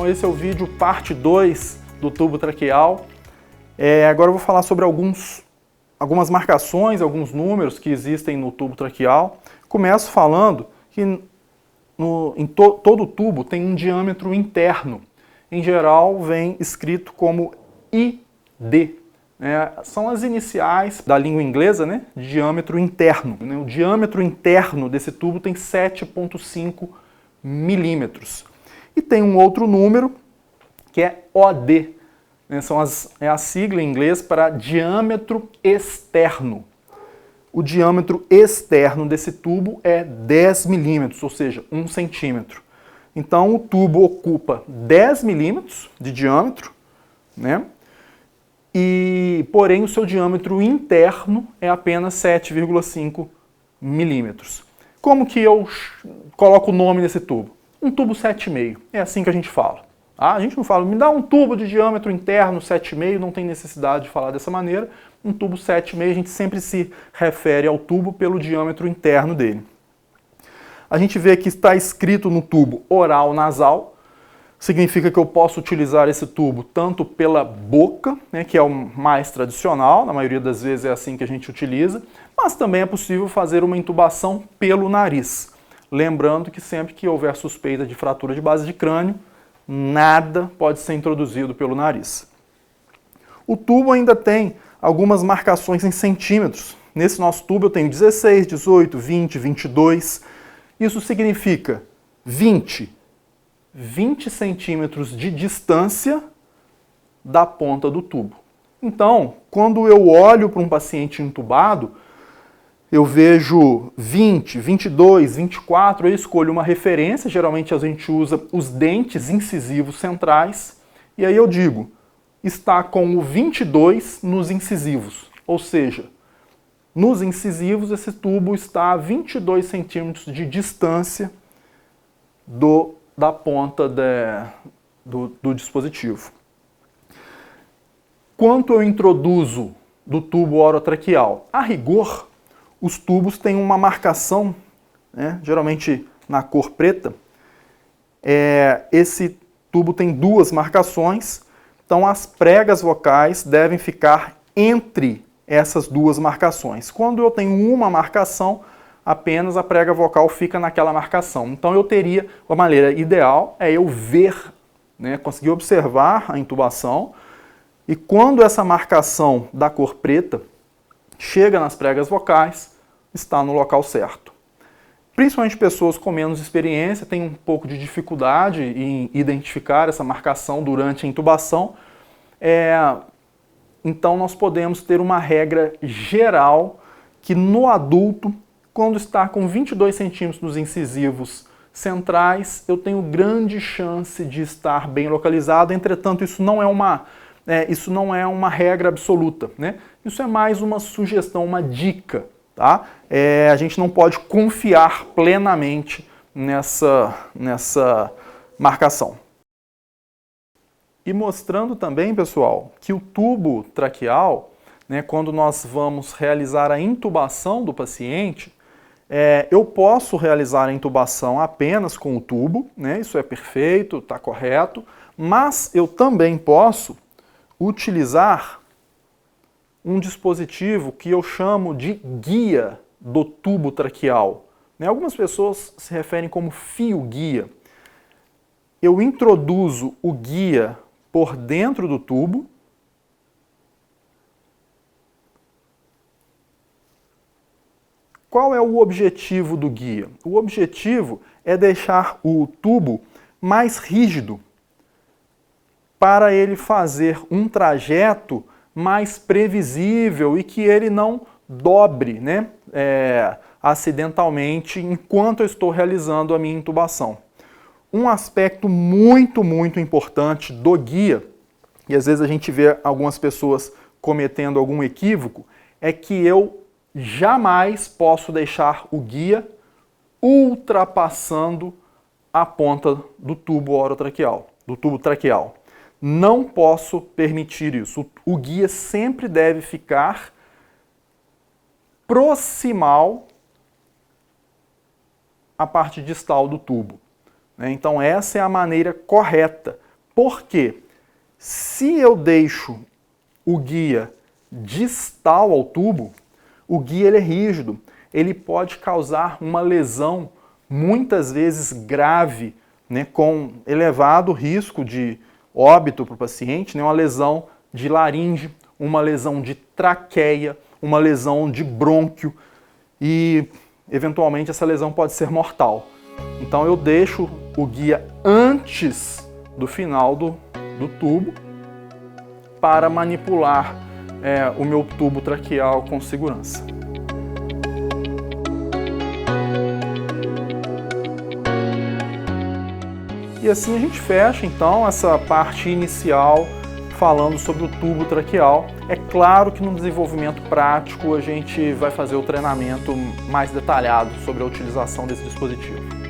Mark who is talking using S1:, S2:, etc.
S1: Então esse é o vídeo parte 2 do tubo traqueal. Agora eu vou falar sobre algumas marcações, alguns números que existem no tubo traqueal. Começo falando que todo tubo tem um diâmetro interno. Em geral vem escrito como ID. São as iniciais da língua inglesa, né, de diâmetro interno. O diâmetro interno desse tubo tem 7,5 milímetros. E tem um outro número, que é OD. É a sigla em inglês para diâmetro externo. O diâmetro externo desse tubo é 10 milímetros, ou seja, 1 centímetro. Então o tubo ocupa 10 milímetros de diâmetro, né? Porém o seu diâmetro interno é apenas 7,5 milímetros. Como que eu coloco o nome nesse tubo? Um tubo 7,5, é assim que a gente fala. A gente não fala, me dá um tubo de diâmetro interno 7,5, não tem necessidade de falar dessa maneira. Um tubo 7,5, a gente sempre se refere ao tubo pelo diâmetro interno dele. A gente vê que está escrito no tubo oral nasal, significa que eu posso utilizar esse tubo tanto pela boca, né, que é o mais tradicional, na maioria das vezes é assim que a gente utiliza, mas também é possível fazer uma intubação pelo nariz. Lembrando que sempre que houver suspeita de fratura de base de crânio, nada pode ser introduzido pelo nariz. O tubo ainda tem algumas marcações em centímetros. Nesse nosso tubo eu tenho 16, 18, 20, 22. Isso significa 20 centímetros de distância da ponta do tubo. Então, quando eu olho para um paciente intubado, eu vejo 20, 22, 24, eu escolho uma referência, geralmente a gente usa os dentes incisivos centrais, e aí eu digo, está com o 22 nos incisivos, ou seja, nos incisivos esse tubo está a 22 centímetros de distância da ponta do dispositivo. Quanto eu introduzo do tubo orotraqueal? A rigor, os tubos têm uma marcação, né, geralmente na cor preta. Esse tubo tem duas marcações, então as pregas vocais devem ficar entre essas duas marcações. Quando eu tenho uma marcação, apenas a prega vocal fica naquela marcação. Então eu teria, a maneira ideal é eu ver, né, conseguir observar a intubação, e quando essa marcação da cor preta chega nas pregas vocais, está no local certo. Principalmente pessoas com menos experiência têm um pouco de dificuldade em identificar essa marcação durante a intubação. Então nós podemos ter uma regra geral que no adulto, quando está com 22 centímetros nos incisivos centrais, eu tenho grande chance de estar bem localizado. Entretanto, isso não é uma regra absoluta, né? Isso é mais uma sugestão, uma dica, tá? A gente não pode confiar plenamente nessa marcação. E mostrando também, pessoal, que o tubo traqueal, né, quando nós vamos realizar a intubação do paciente, eu posso realizar a intubação apenas com o tubo, né, isso é perfeito, está correto, mas eu também posso utilizar um dispositivo que eu chamo de guia do tubo traqueal. Algumas pessoas se referem como fio guia. Eu introduzo o guia por dentro do tubo, qual é o objetivo do guia? O objetivo é deixar o tubo mais rígido para ele fazer um trajeto mais previsível e que ele não dobre, né, acidentalmente enquanto eu estou realizando a minha intubação. Um aspecto muito, muito importante do guia, e às vezes a gente vê algumas pessoas cometendo algum equívoco, é que eu jamais posso deixar o guia ultrapassando a ponta do tubo orotraqueal, do tubo traqueal. Não posso permitir isso. O guia sempre deve ficar proximal à parte distal do tubo. Então essa é a maneira correta Porque se eu deixo o guia distal ao tubo, o guia ele é rígido, ele pode causar uma lesão muitas vezes grave, né, com elevado risco de óbito para o paciente, né, uma lesão de laringe, uma lesão de traqueia, uma lesão de brônquio e, eventualmente, essa lesão pode ser mortal. Então eu deixo o guia antes do final do tubo para manipular o meu tubo traqueal com segurança. E assim a gente fecha então essa parte inicial falando sobre o tubo traqueal. É claro que no desenvolvimento prático a gente vai fazer o treinamento mais detalhado sobre a utilização desse dispositivo.